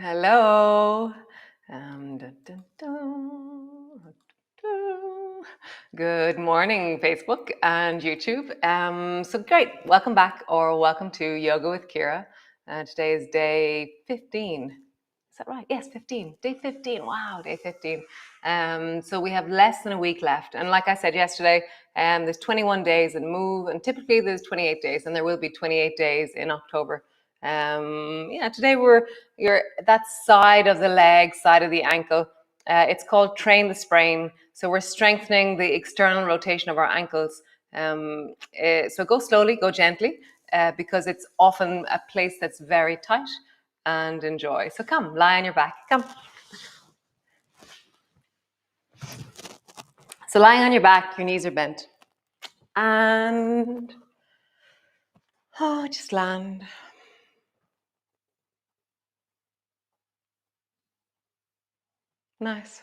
Hello. Dun, dun, dun. Good morning, Facebook and YouTube. So great. Welcome back or welcome to Yoga with Ciara. Today is day 15. Is that right? Yes, 15. Day 15. Wow, day 15. So we have less than a week left. And like I said yesterday, there's 21 days in Move, and typically there's 28 days, and there will be 28 days in October. Today you're that side of the leg, side of the ankle. It's called train the sprain. So we're strengthening the external rotation of our ankles. So go slowly, go gently, because it's often a place that's very tight, and enjoy. So come, lie on your back. Come. So lying on your back, your knees are bent. And just land. Nice.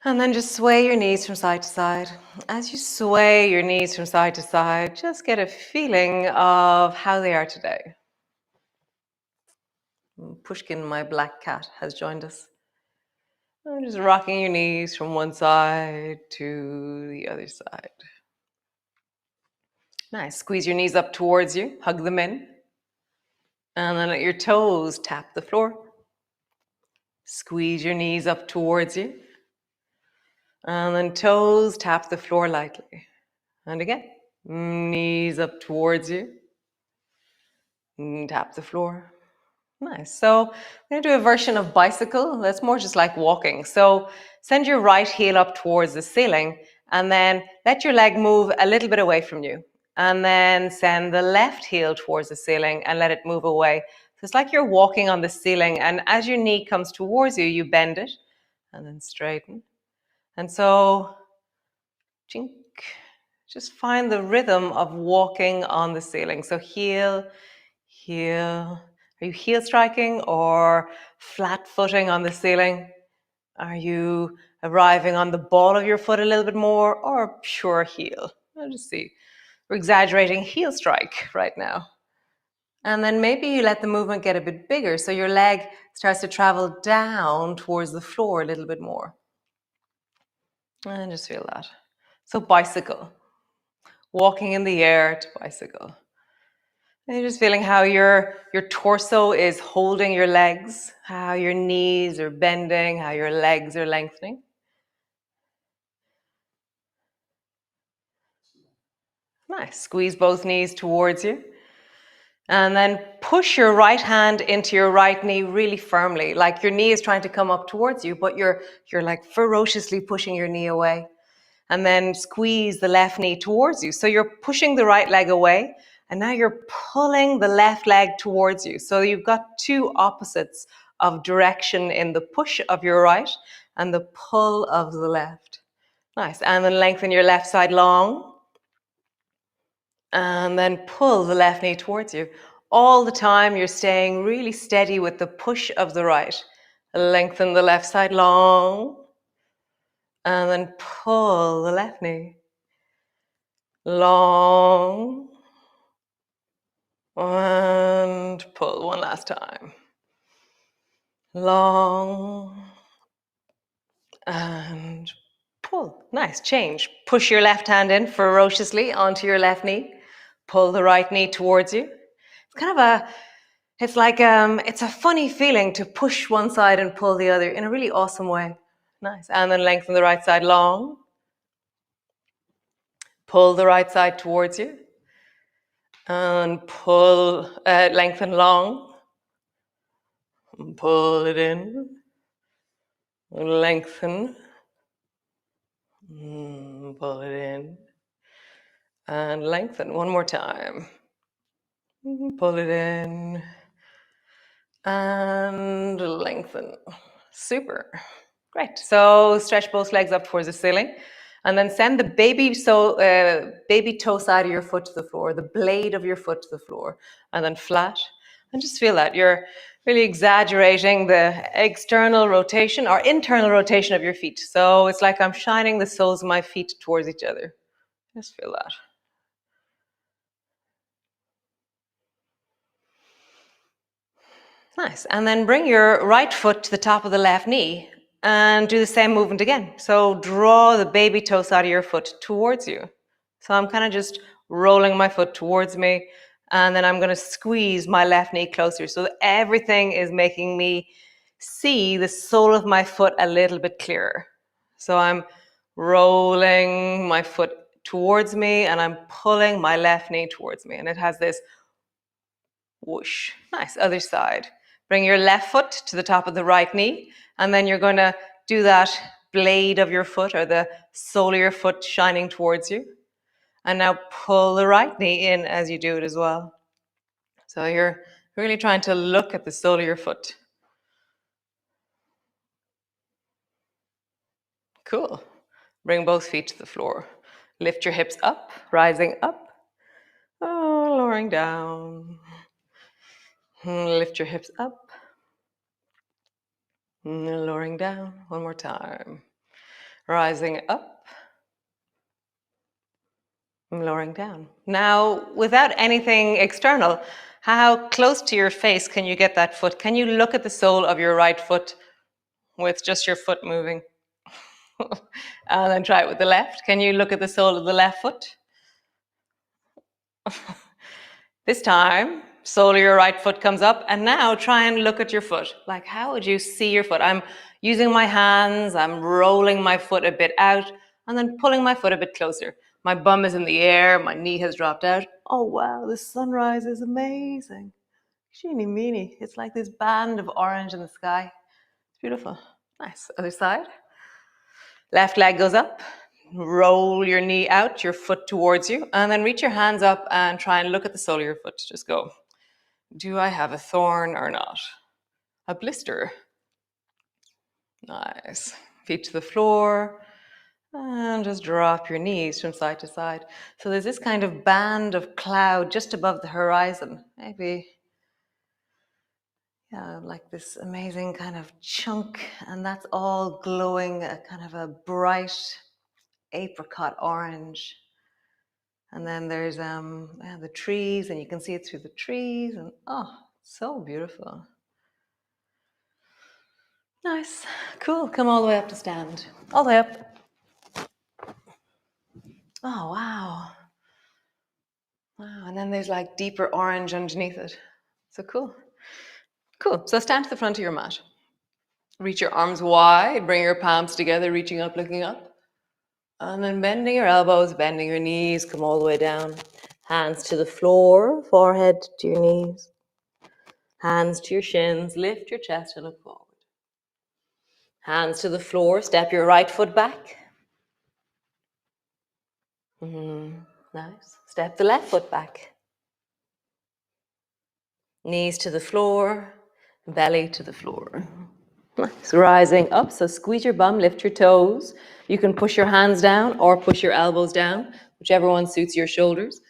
And then just sway your knees from side to side. As you sway your knees from side to side, just get a feeling of how they are today. Pushkin, my black cat, has joined us. And just rocking your knees from one side to the other side. Nice. Squeeze your knees up towards you. Hug them in. And then let your toes tap the floor. Squeeze your knees up towards you. And then toes tap the floor lightly. And again, knees up towards you. And tap the floor. Nice. So I'm going to do a version of bicycle. That's more just like walking. So send your right heel up towards the ceiling and then let your leg move a little bit away from you. And then send the left heel towards the ceiling and let it move away. So it's like you're walking on the ceiling, and as your knee comes towards you, you bend it and then straighten. And so, chink, just find the rhythm of walking on the ceiling. So heel, heel. Are you heel striking or flat footing on the ceiling? Are you arriving on the ball of your foot a little bit more, or pure heel? I'll just see. We're exaggerating heel strike right now. And then maybe you let the movement get a bit bigger, so your leg starts to travel down towards the floor a little bit more. And just feel that. So bicycle. Walking in the air to bicycle. And you're just feeling how your torso is holding your legs, how your knees are bending, how your legs are lengthening. Nice. Squeeze both knees towards you. And then push your right hand into your right knee really firmly, like your knee is trying to come up towards you, but you're like ferociously pushing your knee away. And then squeeze the left knee towards you. So you're pushing the right leg away, and now you're pulling the left leg towards you. So you've got two opposites of direction in the push of your right and the pull of the left. Nice. And then lengthen your left side long. And then pull the left knee towards you. All the time you're staying really steady with the push of the right. Lengthen the left side long. And then pull the left knee. Long. And pull one last time. Long. And pull. Nice. Change. Push your left hand in ferociously onto your left knee. Pull the right knee towards you. It's kind of it's a funny feeling to push one side and pull the other in a really awesome way. Nice. And then lengthen the right side long. Pull the right side towards you. And pull, lengthen long. Pull it in. Lengthen. Pull it in. And lengthen one more time. Pull it in. And lengthen. Super. Great. So stretch both legs up towards the ceiling. And then send the baby toe side of your foot to the floor, the blade of your foot to the floor, and then flat. And just feel that you're really exaggerating the external rotation or internal rotation of your feet. So it's like I'm shining the soles of my feet towards each other. Just feel that. Nice. And then bring your right foot to the top of the left knee and do the same movement again. So draw the baby toe side of your foot towards you. So I'm kind of just rolling my foot towards me, and then I'm going to squeeze my left knee closer. So everything is making me see the sole of my foot a little bit clearer. So I'm rolling my foot towards me and I'm pulling my left knee towards me. And it has this whoosh. Nice. Other side. Bring your left foot to the top of the right knee, and then you're going to do that blade of your foot or the sole of your foot shining towards you. And now pull the right knee in as you do it as well. So you're really trying to look at the sole of your foot. Cool. Bring both feet to the floor. Lift your hips up, rising up. Oh, lowering down. Lift your hips up. Lowering down. One more time. Rising up. Lowering down. Now, without anything external, how close to your face can you get that foot? Can you look at the sole of your right foot with just your foot moving? And then try it with the left. Can you look at the sole of the left foot? This time, sole of your right foot comes up, and now try and look at your foot. Like, how would you see your foot? I'm using my hands, I'm rolling my foot a bit out, and then pulling my foot a bit closer. My bum is in the air, my knee has dropped out. Oh wow, the sunrise is amazing. Sheeny meeny. It's like this band of orange in the sky. It's beautiful. Nice. Other side. Left leg goes up. Roll your knee out, your foot towards you, and then reach your hands up and try and look at the sole of your foot. Just go. Do I have a thorn or not? A blister. Nice. Feet to the floor. And just drop your knees from side to side. So there's this kind of band of cloud just above the horizon. Maybe, yeah, like this amazing kind of chunk. And that's all glowing a kind of a bright apricot orange. And then there's the trees, and you can see it through the trees. And oh, so beautiful. Nice. Cool. Come all the way up to stand. All the way up. Oh, wow. Wow. And then there's like deeper orange underneath it. So cool. Cool. So stand to the front of your mat. Reach your arms wide. Bring your palms together, reaching up, looking up. And then bending your elbows, bending your knees. Come all the way down. Hands to the floor, forehead to your knees. Hands to your shins. Lift your chest and look forward. Hands to the floor. Step your right foot back. Nice. Step the left foot back. Knees to the floor, belly to the floor. Nice. Rising up, so squeeze your bum, lift your toes. You can push your hands down or push your elbows down, whichever one suits your shoulders.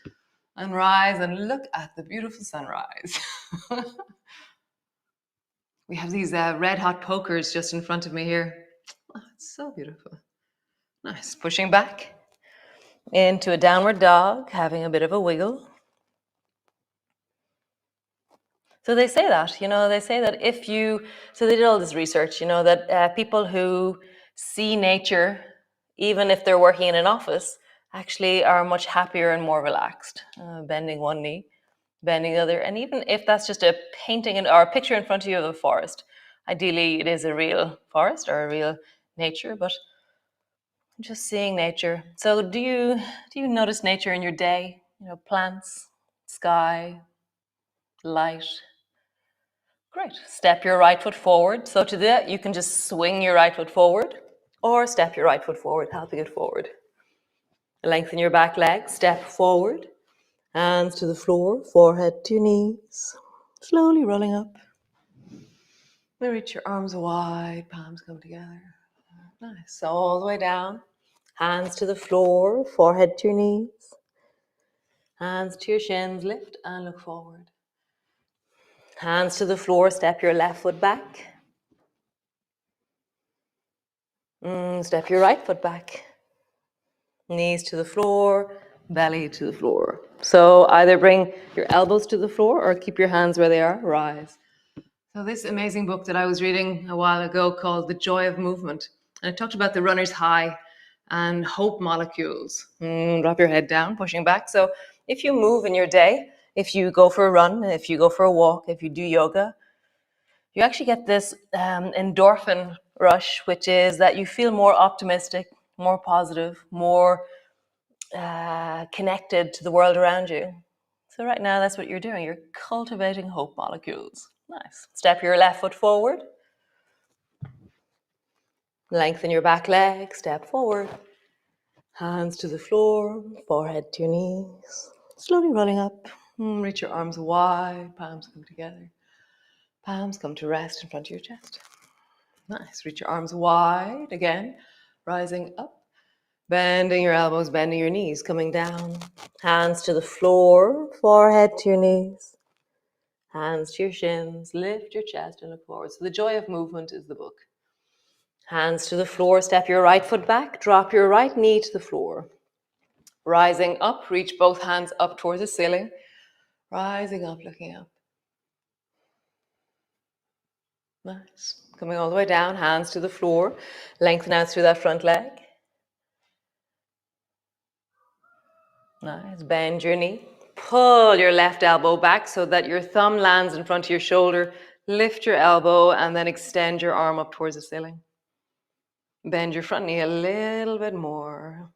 And rise and look at the beautiful sunrise. We have these red hot pokers just in front of me here. Oh, it's so beautiful. Nice. Pushing back into a downward dog, having a bit of a wiggle. So they say that, they say that so they did all this research, that people who see nature, even if they're working in an office, actually are much happier and more relaxed, bending one knee, bending the other. And even if that's just a painting or a picture in front of you of a forest, ideally it is a real forest or a real nature, but just seeing nature. So do you notice nature in your day? Plants, sky, light? Great. Step your right foot forward. So to that, you can just swing your right foot forward or step your right foot forward, helping it forward. Lengthen your back leg, step forward. Hands to the floor, forehead to your knees. Slowly rolling up. Reach your arms wide, palms come together. Nice. So all the way down. Hands to the floor, forehead to your knees. Hands to your shins, lift and look forward. Hands to the floor, step your left foot back. Step your right foot back. Knees to the floor, belly to the floor. So either bring your elbows to the floor or keep your hands where they are, rise. So this amazing book that I was reading a while ago called The Joy of Movement, and it talked about the runner's high and hope molecules. Drop your head down, pushing back. So if you move in your day, if you go for a run, if you go for a walk, if you do yoga, you actually get this endorphin rush, which is that you feel more optimistic, more positive, more connected to the world around you. So right now, that's what you're doing. You're cultivating hope molecules. Nice. Step your left foot forward. Lengthen your back leg. Step forward. Hands to the floor. Forehead to your knees. Slowly rolling up. Reach your arms wide. Palms come together. Palms come to rest in front of your chest. Nice. Reach your arms wide again. Rising up. Bending your elbows, bending your knees, coming down. Hands to the floor, forehead to your knees. Hands to your shins, lift your chest and look forward. So The Joy of Movement is the book. Hands to the floor, step your right foot back, drop your right knee to the floor. Rising up, reach both hands up towards the ceiling. Rising up, looking up. Nice. Coming all the way down, hands to the floor. Lengthen out through that front leg. Nice. Bend your knee. Pull your left elbow back so that your thumb lands in front of your shoulder. Lift your elbow and then extend your arm up towards the ceiling. Bend your front knee a little bit more.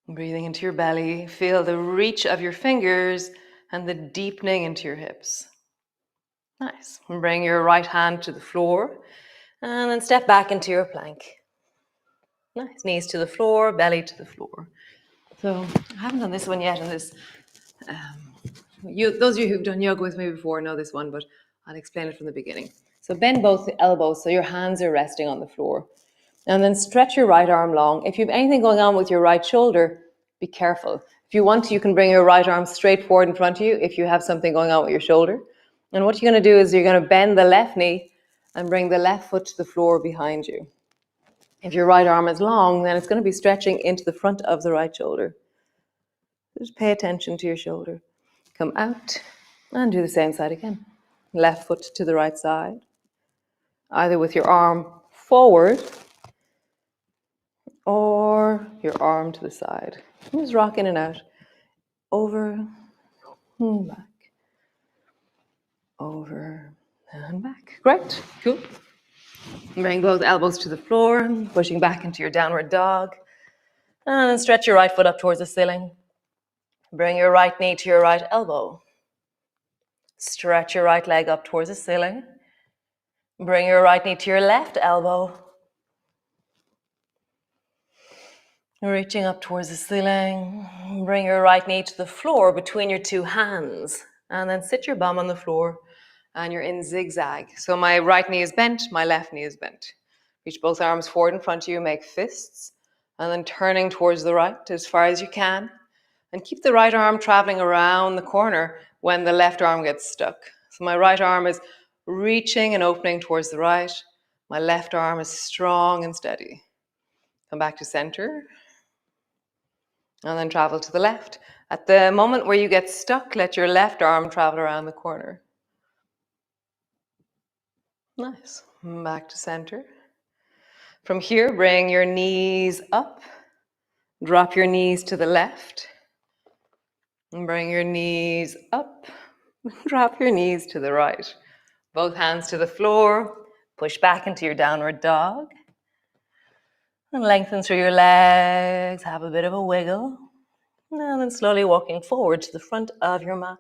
Breathing into your belly. Feel the reach of your fingers and the deepening into your hips. Nice. Bring your right hand to the floor and then step back into your plank. Nice. Knees to the floor, belly to the floor. So I haven't done this one yet, and this those of you who've done yoga with me before know this one, but I'll explain it from the beginning. So bend both elbows so your hands are resting on the floor. And then stretch your right arm long. If you have anything going on with your right shoulder, be careful. If you want to, you can bring your right arm straight forward in front of you if you have something going on with your shoulder. And what you're going to do is you're going to bend the left knee and bring the left foot to the floor behind you. If your right arm is long, then it's going to be stretching into the front of the right shoulder. Just pay attention to your shoulder. Come out and do the same side again. Left foot to the right side. Either with your arm forward or your arm to the side. Just rock in and out. Over, back. Over and back. Great, cool. Bring both elbows to the floor, pushing back into your downward dog. And then stretch your right foot up towards the ceiling. Bring your right knee to your right elbow. Stretch your right leg up towards the ceiling. Bring your right knee to your left elbow. Reaching up towards the ceiling. Bring your right knee to the floor between your two hands. And then sit your bum on the floor. And you're in zigzag. So my right knee is bent, my left knee is bent. Reach both arms forward in front of you, make fists. And then turning towards the right as far as you can. And keep the right arm traveling around the corner when the left arm gets stuck. So my right arm is reaching and opening towards the right. My left arm is strong and steady. Come back to center. And then travel to the left. At the moment where you get stuck, let your left arm travel around the corner. Nice. Back to center. From here, bring your knees up. Drop your knees to the left. And bring your knees up. Drop your knees to the right. Both hands to the floor. Push back into your downward dog. And lengthen through your legs. Have a bit of a wiggle. And then slowly walking forward to the front of your mat.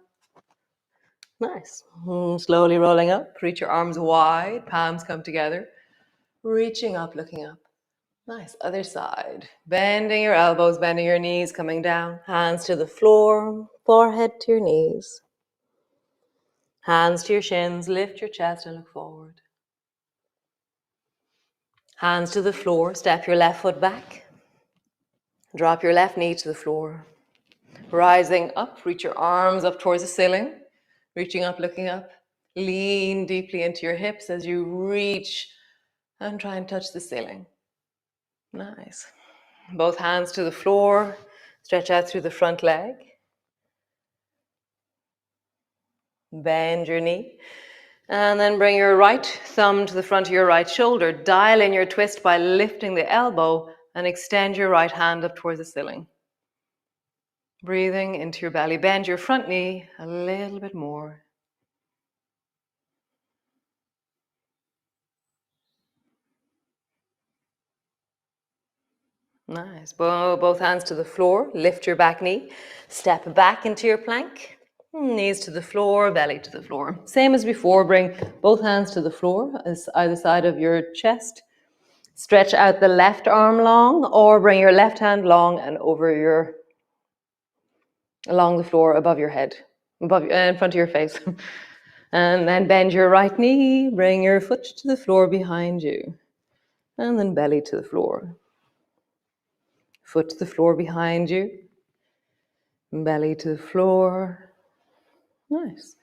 Nice. Slowly rolling up. Reach your arms wide. Palms come together. Reaching up, looking up. Nice. Other side. Bending your elbows, bending your knees, coming down. Hands to the floor. Forehead to your knees. Hands to your shins. Lift your chest and look forward. Hands to the floor. Step your left foot back. Drop your left knee to the floor. Rising up. Reach your arms up towards the ceiling. Reaching up, looking up. Lean deeply into your hips as you reach and try and touch the ceiling. Nice. Both hands to the floor. Stretch out through the front leg. Bend your knee. And then bring your right thumb to the front of your right shoulder. Dial in your twist by lifting the elbow and extend your right hand up towards the ceiling. Breathing into your belly. Bend your front knee a little bit more. Nice. Both hands to the floor. Lift your back knee. Step back into your plank. Knees to the floor, belly to the floor. Same as before, bring both hands to the floor, either side of your chest. Stretch out the left arm long, or bring your left hand long and along the floor above your head, in front of your face. And then bend your right knee, bring your foot to the floor behind you. And then belly to the floor. Foot to the floor behind you. Belly to the floor. Nice.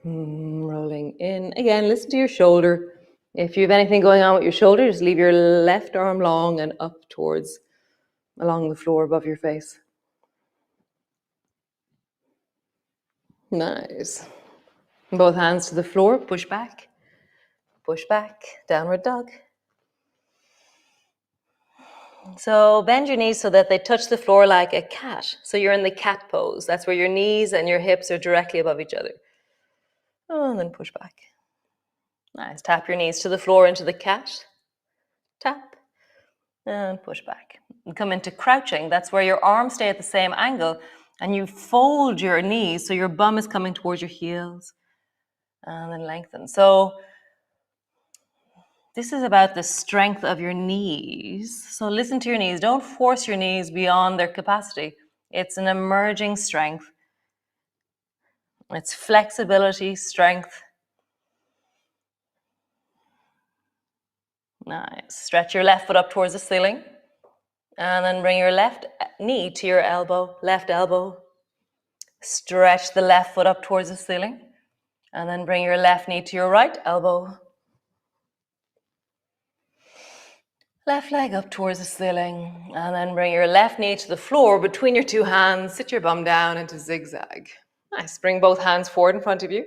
Rolling in. Again, listen to your shoulder. If you have anything going on with your shoulder, just leave your left arm long and up towards, along the floor above your face. Nice. Both hands to the floor, push back, downward dog. So bend your knees so that they touch the floor like a cat. So you're in the cat pose. That's where your knees and your hips are directly above each other. Oh, and then push back. Nice. Tap your knees to the floor into the cat. Tap. And push back. And come into crouching. That's where your arms stay at the same angle. And you fold your knees so your bum is coming towards your heels. And then lengthen. So this is about the strength of your knees. So listen to your knees. Don't force your knees beyond their capacity. It's an emerging strength. It's flexibility, strength. Nice. Stretch your left foot up towards the ceiling. And then bring your left knee to your elbow, left elbow. Stretch the left foot up towards the ceiling. And then bring your left knee to your right elbow. Left leg up towards the ceiling. And then bring your left knee to the floor between your two hands. Sit your bum down into zigzag. Nice. Bring both hands forward in front of you.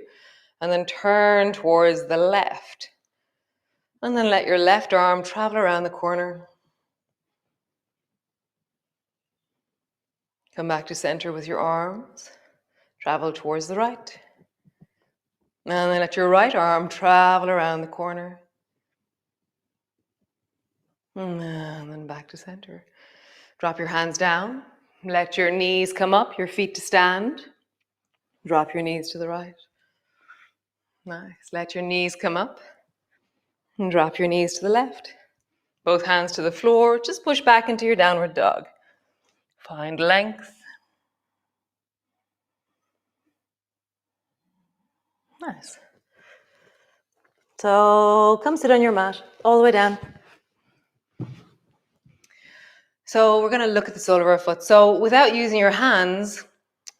And then turn towards the left. And then let your left arm travel around the corner. Come back to center with your arms. Travel towards the right. And then let your right arm travel around the corner. And then back to center. Drop your hands down. Let your knees come up, your feet to stand. Drop your knees to the right. Nice. Let your knees come up. And drop your knees to the left. Both hands to the floor. Just push back into your downward dog. Find length. Nice. So come sit on your mat, all the way down. So we're going to look at the sole of our foot. So without using your hands,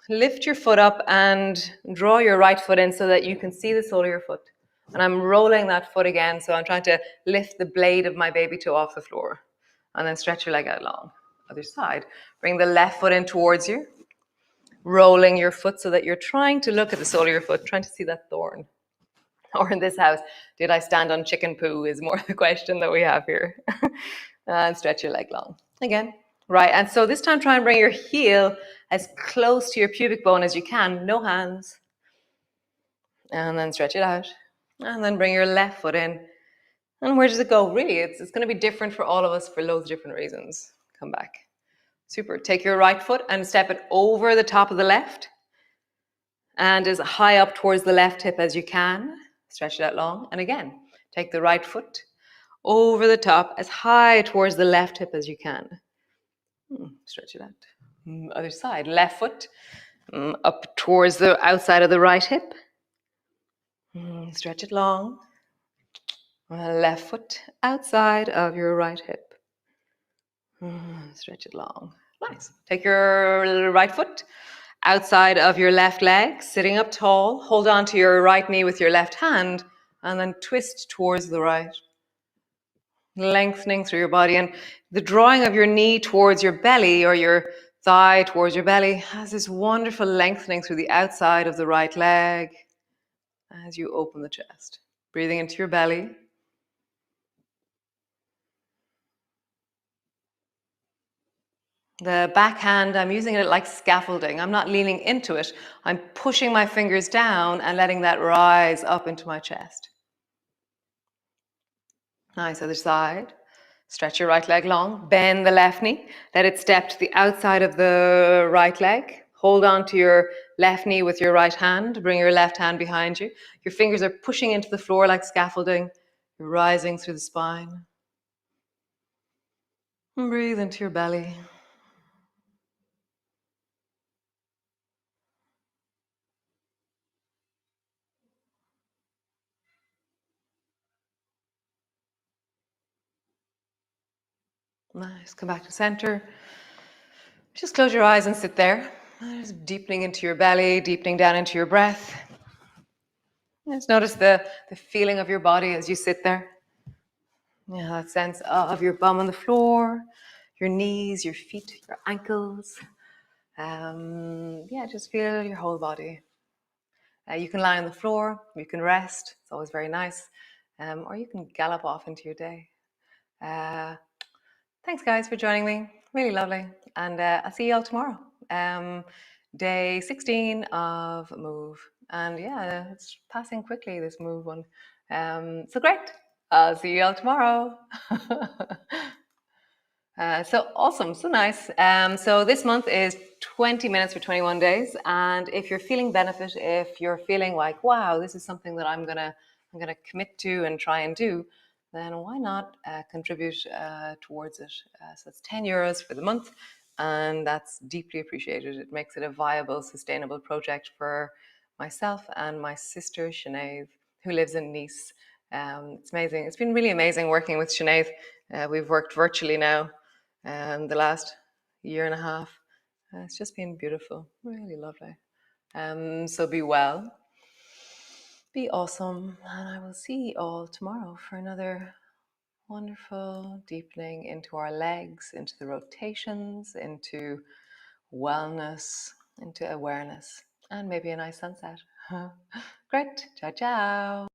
lift your foot up and draw your right foot in so that you can see the sole of your foot. And I'm rolling that foot again, so I'm trying to lift the blade of my baby toe off the floor. And then stretch your leg out long. Other side. Bring the left foot in towards you. Rolling your foot so that you're trying to look at the sole of your foot, trying to see that thorn. Or in this house, did I stand on chicken poo is more the question that we have here. And stretch your leg long. Again, right. And so this time try and bring your heel as close to your pubic bone as you can. No hands. And then stretch it out. And then bring your left foot in. And where does it go? Really, it's going to be different for all of us for loads of different reasons. Come back. Super. Take your right foot and step it over the top of the left. And as high up towards the left hip as you can. Stretch it out long. And again, take the right foot over the top as high towards the left hip as you can. Stretch it out. Other side. Left foot up towards the outside of the right hip. Stretch it long. Left foot outside of your right hip. Stretch it long. Nice. Take your right foot outside of your left leg, sitting up tall. Hold on to your right knee with your left hand and then twist towards the right. Lengthening through your body, and the drawing of your knee towards your belly or your thigh towards your belly, has this wonderful lengthening through the outside of the right leg as you open the chest. Breathing into your belly. The back hand, I'm using it like scaffolding. I'm not leaning into it. I'm pushing my fingers down and letting that rise up into my chest. Nice, other side. Stretch your right leg long. Bend the left knee. Let it step to the outside of the right leg. Hold on to your left knee with your right hand. Bring your left hand behind you. Your fingers are pushing into the floor like scaffolding. You're rising through the spine. And breathe into your belly. Nice. Come back to center. Just close your eyes and sit there. Just deepening into your belly, deepening down into your breath. Just notice the feeling of your body as you sit there. Yeah, that sense of your bum on the floor, your knees, your feet, your ankles. Yeah, just feel your whole body. You can lie on the floor, you can rest. It's always very nice. Or you can gallop off into your day. Thanks, guys, for joining me. Really lovely. And I'll see you all tomorrow. Day 16 of Move. And yeah, it's passing quickly, this Move one. So great. I'll see you all tomorrow. So awesome, so nice. So this month is 20 minutes for 21 days. And if you're feeling benefit, if you're feeling like, wow, this is something that I'm gonna commit to and try and do, then why not contribute towards it? So it's 10 euros for the month, and that's deeply appreciated. It makes it a viable, sustainable project for myself and my sister, Sinead, who lives in Nice. It's amazing. It's been really amazing working with Sinead. We've worked virtually now the last year and a half. It's just been beautiful, really lovely. So be well, be awesome, and I will see you all tomorrow for another wonderful deepening into our legs, into the rotations, into wellness, into awareness, and maybe a nice sunset. Great. Ciao, ciao.